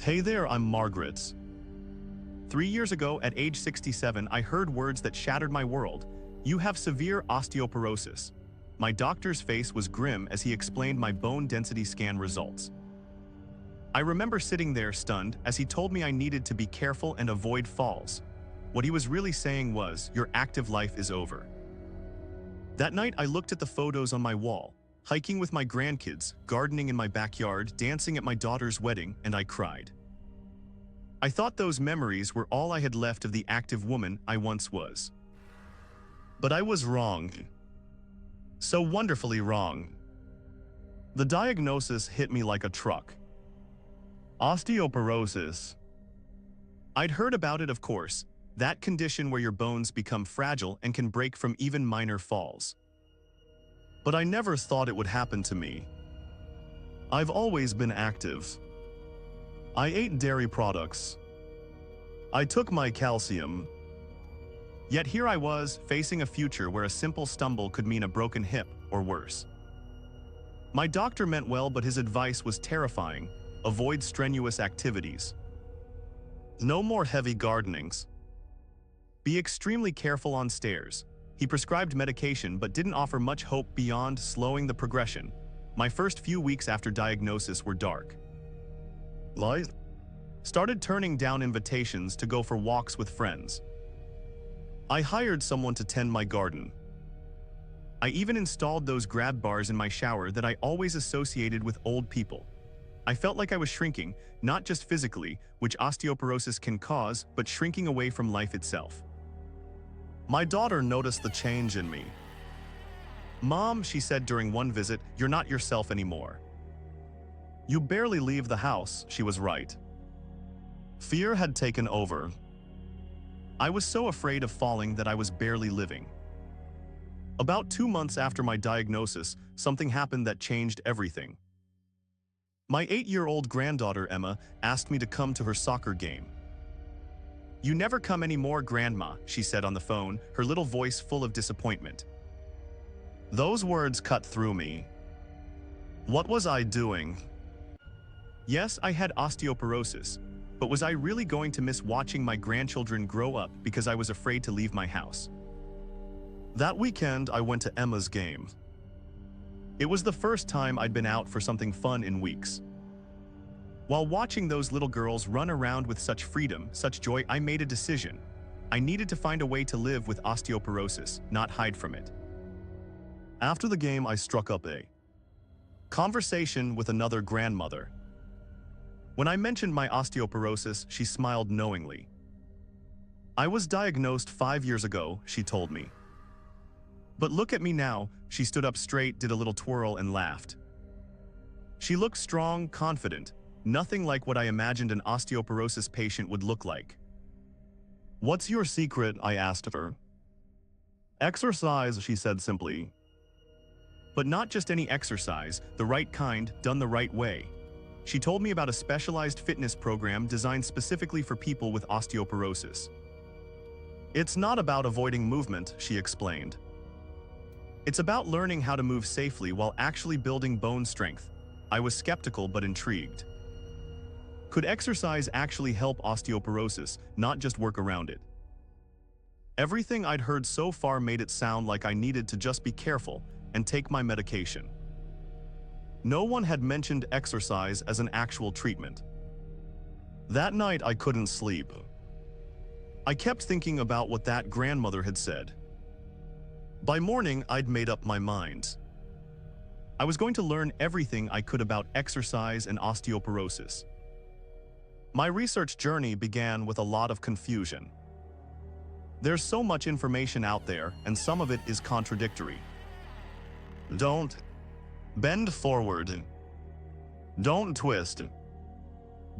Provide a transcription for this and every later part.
Hey there, I'm Margaret. 3 years ago, at age 67, I heard words that shattered my world. You have severe osteoporosis. My doctor's face was grim as he explained my bone density scan results. I remember sitting there stunned as he told me I needed to be careful and avoid falls. What he was really saying was, your active life is over. That night, I looked at the photos on my wall, hiking with my grandkids, gardening in my backyard, dancing at my daughter's wedding, and I cried. I thought those memories were all I had left of the active woman I once was. But I was wrong. So wonderfully wrong. The diagnosis hit me like a truck. Osteoporosis. I'd heard about it, of course, that condition where your bones become fragile and can break from even minor falls. But I never thought it would happen to me. I've always been active. I ate dairy products. I took my calcium. Yet here I was, facing a future where a simple stumble could mean a broken hip or worse. My doctor meant well, but his advice was terrifying. Avoid strenuous activities. No more heavy gardenings. Be extremely careful on stairs. He prescribed medication but didn't offer much hope beyond slowing the progression. My first few weeks after diagnosis were dark. Light? Started turning down invitations to go for walks with friends. I hired someone to tend my garden. I even installed those grab bars in my shower that I always associated with old people. I felt like I was shrinking, not just physically, which osteoporosis can cause, but shrinking away from life itself. My daughter noticed the change in me. Mom, she said during one visit, you're not yourself anymore. You barely leave the house, she was right. Fear had taken over. I was so afraid of falling that I was barely living. About 2 months after my diagnosis, something happened that changed everything. My 8-year-old granddaughter, Emma, asked me to come to her soccer game. You never come anymore, Grandma, she said on the phone, her little voice full of disappointment. Those words cut through me. What was I doing? Yes, I had osteoporosis, but was I really going to miss watching my grandchildren grow up because I was afraid to leave my house? That weekend, I went to Emma's game. It was the first time I'd been out for something fun in weeks. While watching those little girls run around with such freedom, such joy, I made a decision. I needed to find a way to live with osteoporosis, not hide from it. After the game, I struck up a conversation with another grandmother. When I mentioned my osteoporosis, she smiled knowingly. I was diagnosed 5 years ago, she told me. But look at me now, she stood up straight, did a little twirl, and laughed. She looked strong, confident, nothing like what I imagined an osteoporosis patient would look like. What's your secret? I asked her. Exercise, she said simply. But not just any exercise, the right kind, done the right way. She told me about a specialized fitness program designed specifically for people with osteoporosis. It's not about avoiding movement, she explained. It's about learning how to move safely while actually building bone strength. I was skeptical but intrigued. Could exercise actually help osteoporosis, not just work around it? Everything I'd heard so far made it sound like I needed to just be careful and take my medication. No one had mentioned exercise as an actual treatment. That night, I couldn't sleep. I kept thinking about what that grandmother had said. By morning, I'd made up my mind. I was going to learn everything I could about exercise and osteoporosis. My research journey began with a lot of confusion. There's so much information out there, and some of it is contradictory. Don't bend forward. Don't twist.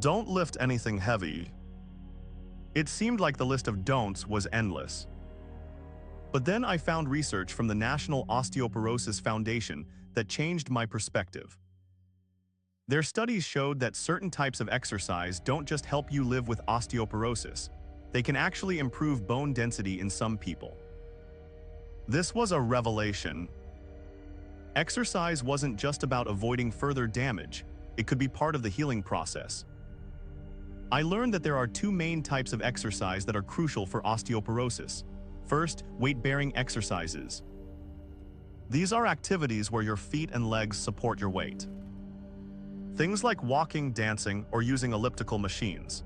Don't lift anything heavy. It seemed like the list of don'ts was endless. But then I found research from the National Osteoporosis Foundation that changed my perspective. Their studies showed that certain types of exercise don't just help you live with osteoporosis, they can actually improve bone density in some people. This was a revelation. Exercise wasn't just about avoiding further damage, it could be part of the healing process. I learned that there are two main types of exercise that are crucial for osteoporosis. First, weight-bearing exercises. These are activities where your feet and legs support your weight. Things like walking, dancing, or using elliptical machines.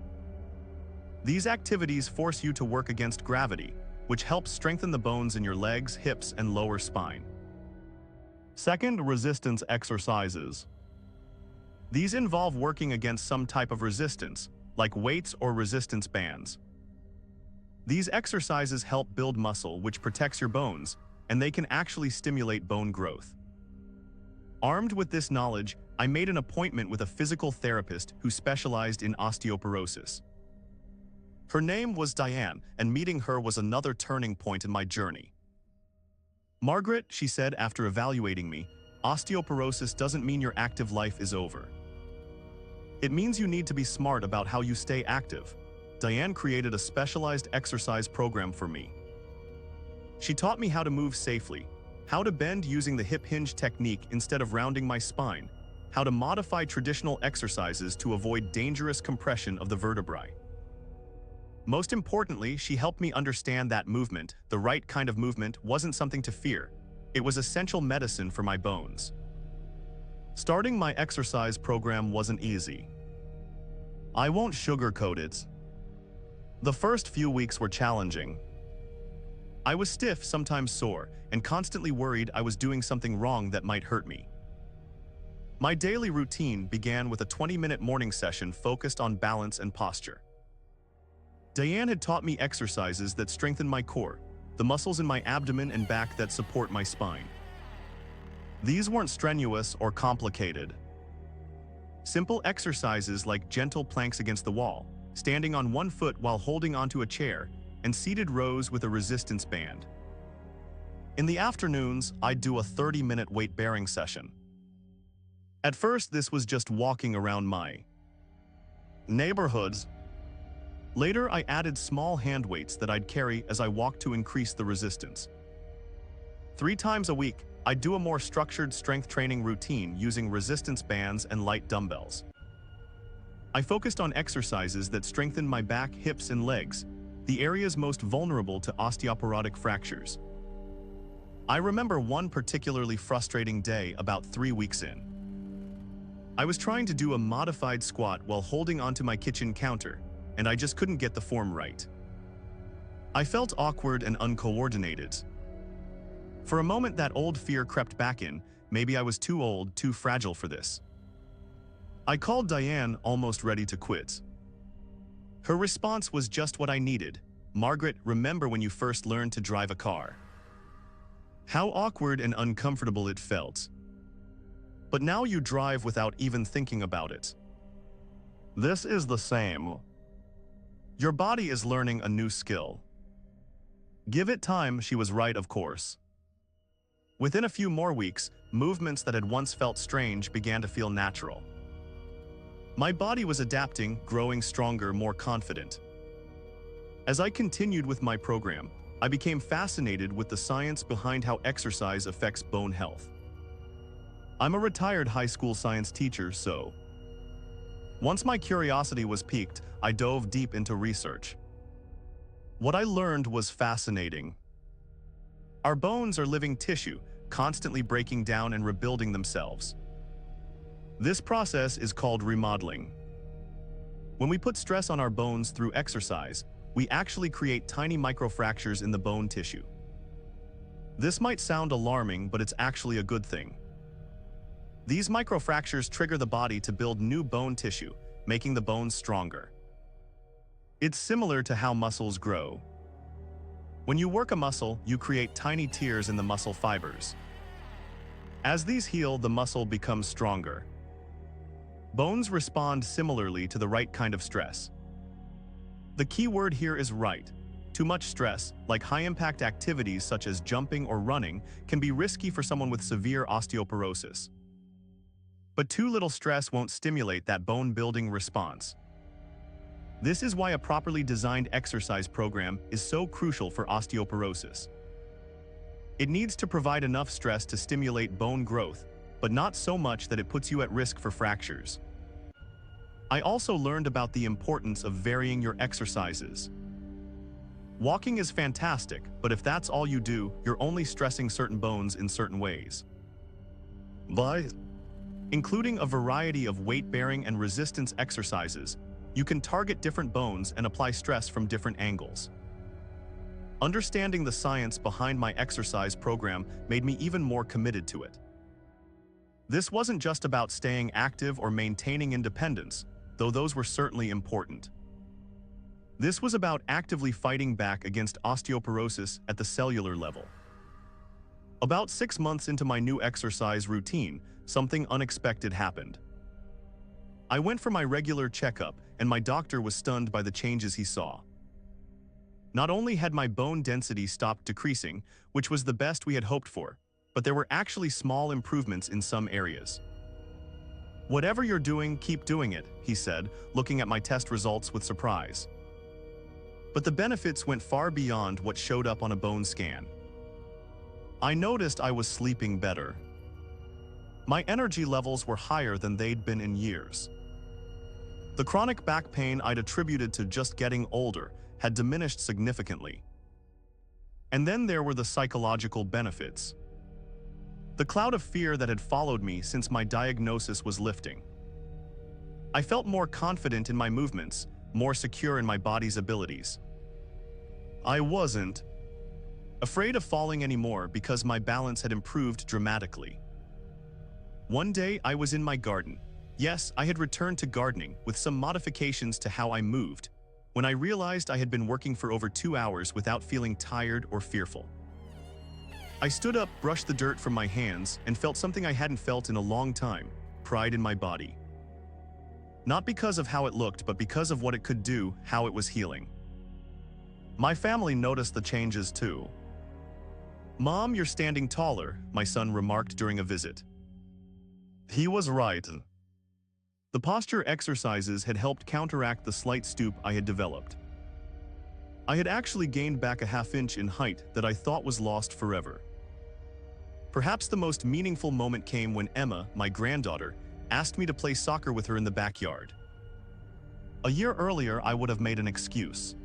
These activities force you to work against gravity, which helps strengthen the bones in your legs, hips, and lower spine. Second, resistance exercises. These involve working against some type of resistance, like weights or resistance bands. These exercises help build muscle, which protects your bones, and they can actually stimulate bone growth. Armed with this knowledge, I made an appointment with a physical therapist who specialized in osteoporosis. Her name was Diane, and meeting her was another turning point in my journey. "Margaret," she said after evaluating me, "osteoporosis doesn't mean your active life is over. It means you need to be smart about how you stay active." Diane created a specialized exercise program for me. She taught me how to move safely, how to bend using the hip hinge technique instead of rounding my spine, how to modify traditional exercises to avoid dangerous compression of the vertebrae. Most importantly, she helped me understand that movement, the right kind of movement, wasn't something to fear. It was essential medicine for my bones. Starting my exercise program wasn't easy. I won't sugarcoat it. The first few weeks were challenging. I was stiff, sometimes sore, and constantly worried I was doing something wrong that might hurt me. My daily routine began with a 20-minute morning session focused on balance and posture. Diane had taught me exercises that strengthen my core, the muscles in my abdomen and back that support my spine. These weren't strenuous or complicated. Simple exercises like gentle planks against the wall, standing on one foot while holding onto a chair, and seated rows with a resistance band. In the afternoons, I'd do a 30-minute weight-bearing session. At first, this was just walking around my neighborhoods. Later, I added small hand weights that I'd carry as I walked to increase the resistance. 3 times a week, I'd do a more structured strength training routine using resistance bands and light dumbbells. I focused on exercises that strengthened my back, hips, and legs, the areas most vulnerable to osteoporotic fractures. I remember one particularly frustrating day about 3 weeks in. I was trying to do a modified squat while holding onto my kitchen counter, and I just couldn't get the form right. I felt awkward and uncoordinated. For a moment, that old fear crept back in. Maybe I was too old, too fragile for this. I called Diane, almost ready to quit. Her response was just what I needed. "Margaret, remember when you first learned to drive a car? How awkward and uncomfortable it felt. But now you drive without even thinking about it. This is the same. Your body is learning a new skill. Give it time." She was right, of course. Within a few more weeks, movements that had once felt strange began to feel natural. My body was adapting, growing stronger, more confident. As I continued with my program, I became fascinated with the science behind how exercise affects bone health. I'm a retired high school science teacher, so once my curiosity was piqued, I dove deep into research. What I learned was fascinating. Our bones are living tissue, constantly breaking down and rebuilding themselves. This process is called remodeling. When we put stress on our bones through exercise, we actually create tiny microfractures in the bone tissue. This might sound alarming, but it's actually a good thing. These microfractures trigger the body to build new bone tissue, making the bones stronger. It's similar to how muscles grow. When you work a muscle, you create tiny tears in the muscle fibers. As these heal, the muscle becomes stronger. Bones respond similarly to the right kind of stress. The key word here is right. Too much stress, like high-impact activities such as jumping or running, can be risky for someone with severe osteoporosis. But too little stress won't stimulate that bone-building response. This is why a properly designed exercise program is so crucial for osteoporosis. It needs to provide enough stress to stimulate bone growth, but not so much that it puts you at risk for fractures. I also learned about the importance of varying your exercises. Walking is fantastic, but if that's all you do, you're only stressing certain bones in certain ways. By including a variety of weight-bearing and resistance exercises, you can target different bones and apply stress from different angles. Understanding the science behind my exercise program made me even more committed to it. This wasn't just about staying active or maintaining independence, though those were certainly important. This was about actively fighting back against osteoporosis at the cellular level. About 6 months into my new exercise routine, something unexpected happened. I went for my regular checkup, and my doctor was stunned by the changes he saw. Not only had my bone density stopped decreasing, which was the best we had hoped for, but there were actually small improvements in some areas. "Whatever you're doing, keep doing it," he said, looking at my test results with surprise. But the benefits went far beyond what showed up on a bone scan. I noticed I was sleeping better. My energy levels were higher than they'd been in years. The chronic back pain I'd attributed to just getting older had diminished significantly. And then there were the psychological benefits. The cloud of fear that had followed me since my diagnosis was lifting. I felt more confident in my movements, more secure in my body's abilities. I wasn't afraid of falling anymore because my balance had improved dramatically. One day I was in my garden. Yes, I had returned to gardening with some modifications to how I moved, when I realized I had been working for over 2 hours without feeling tired or fearful. I stood up, brushed the dirt from my hands, and felt something I hadn't felt in a long time: pride in my body. Not because of how it looked, but because of what it could do, how it was healing. My family noticed the changes too. "Mom, you're standing taller," my son remarked during a visit. He was right. The posture exercises had helped counteract the slight stoop I had developed. I had actually gained back a half-inch in height that I thought was lost forever. Perhaps the most meaningful moment came when Emma, my granddaughter, asked me to play soccer with her in the backyard. A year earlier, I would have made an excuse.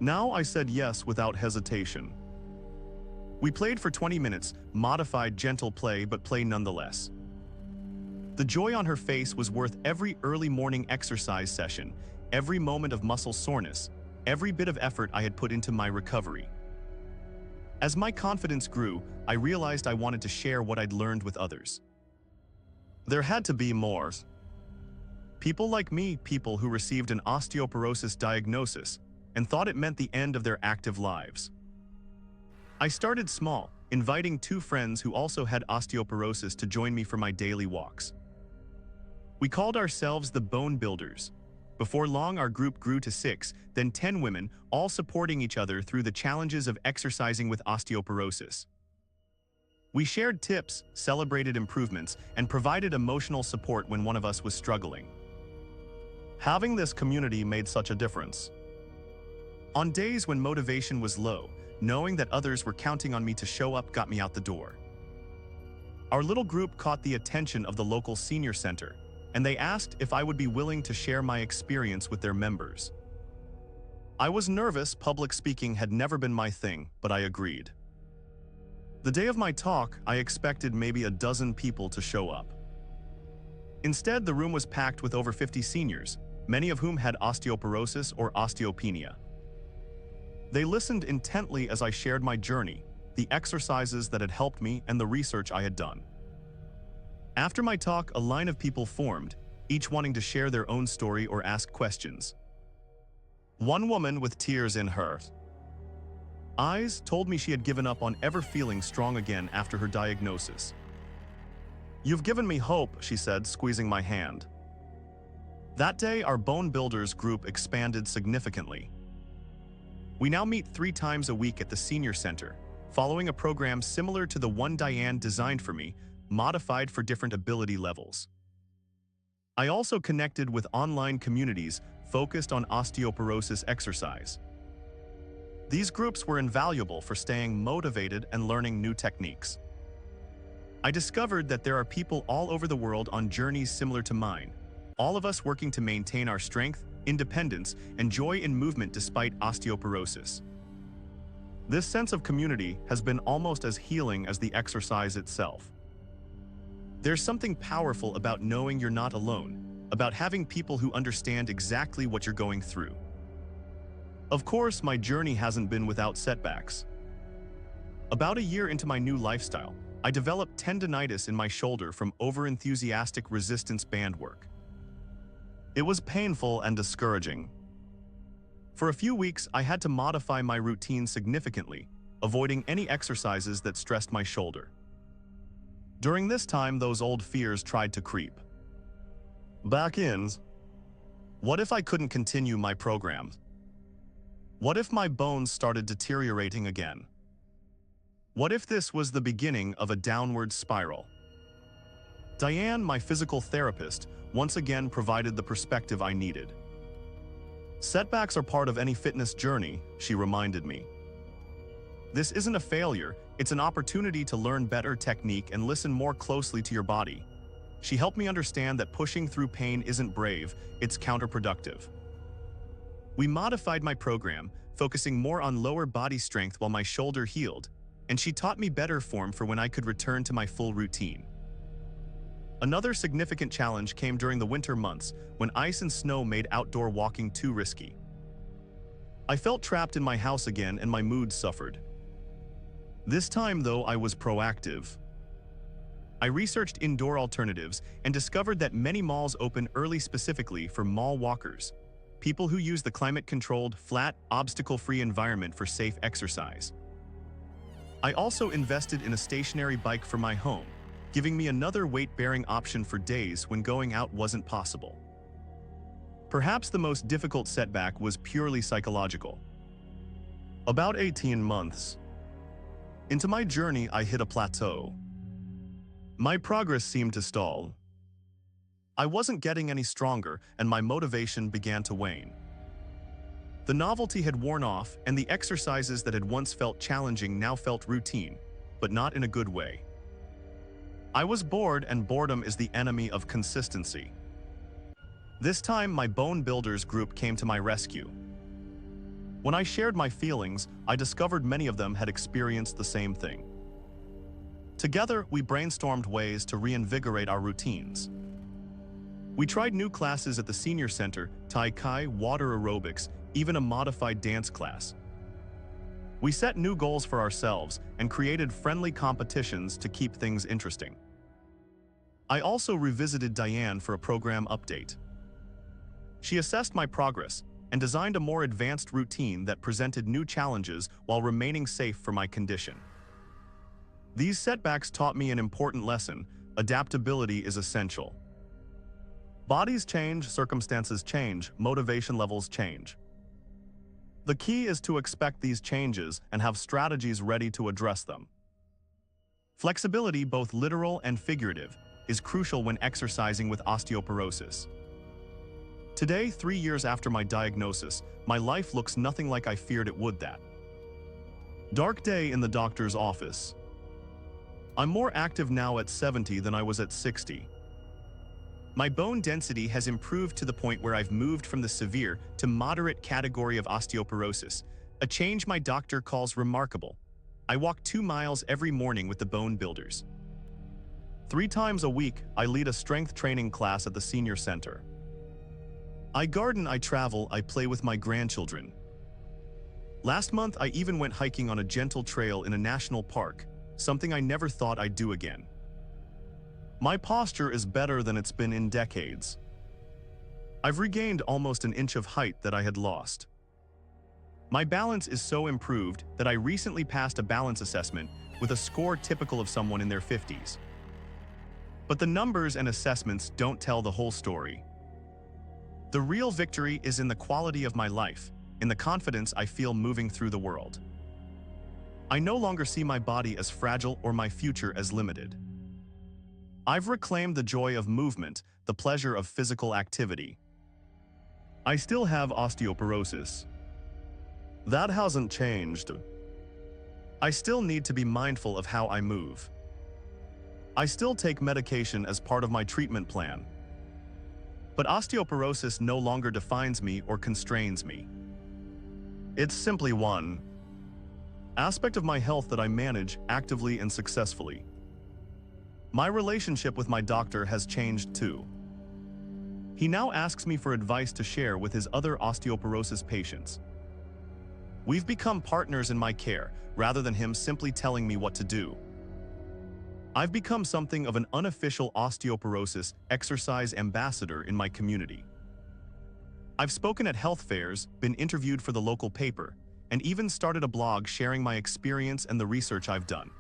Now I said yes without hesitation. We played for 20 minutes, modified gentle play, but play nonetheless. The joy on her face was worth every early morning exercise session, every moment of muscle soreness, every bit of effort I had put into my recovery. As my confidence grew, I realized I wanted to share what I'd learned with others. There had to be more. People like me, people who received an osteoporosis diagnosis and thought it meant the end of their active lives. I started small, inviting 2 friends who also had osteoporosis to join me for my daily walks. We called ourselves the Bone Builders. Before long, our group grew to 6, then 10 women, all supporting each other through the challenges of exercising with osteoporosis. We shared tips, celebrated improvements, and provided emotional support when one of us was struggling. Having this community made such a difference. On days when motivation was low, knowing that others were counting on me to show up got me out the door. Our little group caught the attention of the local senior center, and they asked if I would be willing to share my experience with their members. I was nervous, public speaking had never been my thing, but I agreed. The day of my talk, I expected maybe a dozen people to show up. Instead, the room was packed with over 50 seniors, many of whom had osteoporosis or osteopenia. They listened intently as I shared my journey, the exercises that had helped me, and the research I had done. After my talk, a line of people formed, each wanting to share their own story or ask questions. One woman with tears in her eyes told me she had given up on ever feeling strong again after her diagnosis. "You've given me hope," she said, squeezing my hand. That day, our Bone Builders group expanded significantly. We now meet 3 times a week at the Senior Center, following a program similar to the one Diane designed for me, modified for different ability levels. I also connected with online communities focused on osteoporosis exercise. These groups were invaluable for staying motivated and learning new techniques. I discovered that there are people all over the world on journeys similar to mine, all of us working to maintain our strength, independence, and joy in movement despite osteoporosis. This sense of community has been almost as healing as the exercise itself. There's something powerful about knowing you're not alone, about having people who understand exactly what you're going through. Of course, my journey hasn't been without setbacks. About a year into my new lifestyle, I developed tendinitis in my shoulder from overenthusiastic resistance band work. It was painful and discouraging. For a few weeks, I had to modify my routine significantly, avoiding any exercises that stressed my shoulder. During this time, those old fears tried to creep back in. What if I couldn't continue my program? What if my bones started deteriorating again? What if this was the beginning of a downward spiral? Diane, my physical therapist, once again provided the perspective I needed. Setbacks are part of any fitness journey, she reminded me. This isn't a failure, it's an opportunity to learn better technique and listen more closely to your body. She helped me understand that pushing through pain isn't brave, it's counterproductive. We modified my program, focusing more on lower body strength while my shoulder healed, and she taught me better form for when I could return to my full routine. Another significant challenge came during the winter months when ice and snow made outdoor walking too risky. I felt trapped in my house again and my mood suffered. This time, though, I was proactive. I researched indoor alternatives and discovered that many malls open early specifically for mall walkers, people who use the climate-controlled, flat, obstacle-free environment for safe exercise. I also invested in a stationary bike for my home, giving me another weight-bearing option for days when going out wasn't possible. Perhaps the most difficult setback was purely psychological. About 18 months into my journey, I hit a plateau. My progress seemed to stall. I wasn't getting any stronger, and my motivation began to wane. The novelty had worn off, and the exercises that had once felt challenging now felt routine, but not in a good way. I was bored, and boredom is the enemy of consistency. This time, my Bone Builders group came to my rescue. When I shared my feelings, I discovered many of them had experienced the same thing. Together, we brainstormed ways to reinvigorate our routines. We tried new classes at the senior center, Tai Chi, water aerobics, even a modified dance class. We set new goals for ourselves and created friendly competitions to keep things interesting. I also revisited Diane for a program update. She assessed my progress and designed a more advanced routine that presented new challenges while remaining safe for my condition. These setbacks taught me an important lesson: adaptability is essential. Bodies change, circumstances change, motivation levels change. The key is to expect these changes and have strategies ready to address them. Flexibility, both literal and figurative, is crucial when exercising with osteoporosis. Today, 3 years after my diagnosis, my life looks nothing like I feared it would. That dark day in the doctor's office. I'm more active now at 70 than I was at 60. My bone density has improved to the point where I've moved from the severe to moderate category of osteoporosis, a change my doctor calls remarkable. I walk 2 miles every morning with the Bone Builders. 3 times a week, I lead a strength training class at the senior center. I garden, I travel, I play with my grandchildren. Last month, I even went hiking on a gentle trail in a national park, something I never thought I'd do again. My posture is better than it's been in decades. I've regained almost an inch of height that I had lost. My balance is so improved that I recently passed a balance assessment with a score typical of someone in their 50s. But the numbers and assessments don't tell the whole story. The real victory is in the quality of my life, in the confidence I feel moving through the world. I no longer see my body as fragile or my future as limited. I've reclaimed the joy of movement, the pleasure of physical activity. I still have osteoporosis. That hasn't changed. I still need to be mindful of how I move. I still take medication as part of my treatment plan. But osteoporosis no longer defines me or constrains me. It's simply one aspect of my health that I manage actively and successfully. My relationship with my doctor has changed too. He now asks me for advice to share with his other osteoporosis patients. We've become partners in my care, rather than him simply telling me what to do. I've become something of an unofficial osteoporosis exercise ambassador in my community. I've spoken at health fairs, been interviewed for the local paper, and even started a blog sharing my experience and the research I've done.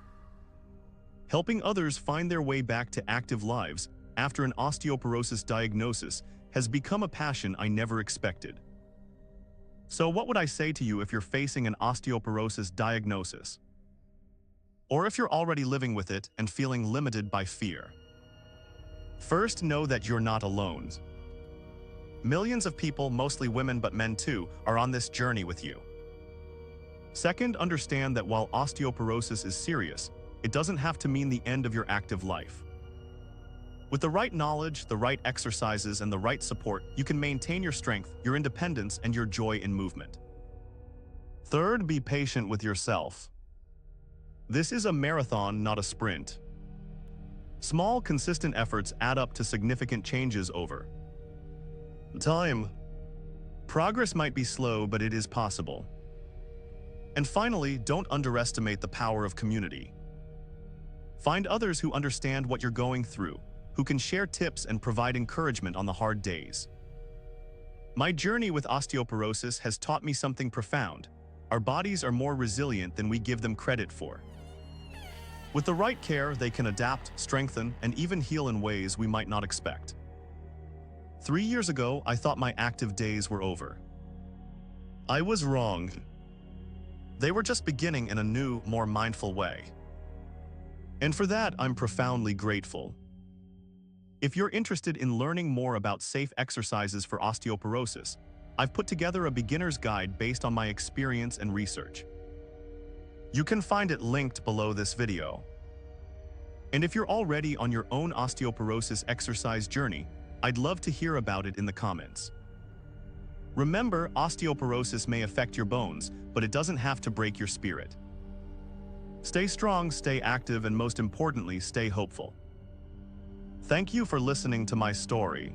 Helping others find their way back to active lives after an osteoporosis diagnosis has become a passion I never expected. So what would I say to you if you're facing an osteoporosis diagnosis? Or if you're already living with it and feeling limited by fear? First, know that you're not alone. Millions of people, mostly women but men too, are on this journey with you. Second, understand that while osteoporosis is serious, it doesn't have to mean the end of your active life. With the right knowledge, the right exercises, and the right support, you can maintain your strength, your independence, and your joy in movement. Third, be patient with yourself. This is a marathon, not a sprint. Small, consistent efforts add up to significant changes over time. Progress might be slow, but it is possible. And finally, don't underestimate the power of community. Find others who understand what you're going through, who can share tips and provide encouragement on the hard days. My journey with osteoporosis has taught me something profound. Our bodies are more resilient than we give them credit for. With the right care, they can adapt, strengthen, and even heal in ways we might not expect. 3 years ago, I thought my active days were over. I was wrong. They were just beginning in a new, more mindful way. And for that, I'm profoundly grateful. If you're interested in learning more about safe exercises for osteoporosis, I've put together a beginner's guide based on my experience and research. You can find it linked below this video. And if you're already on your own osteoporosis exercise journey, I'd love to hear about it in the comments. Remember, osteoporosis may affect your bones, but it doesn't have to break your spirit. Stay strong, stay active, and most importantly, stay hopeful. Thank you for listening to my story.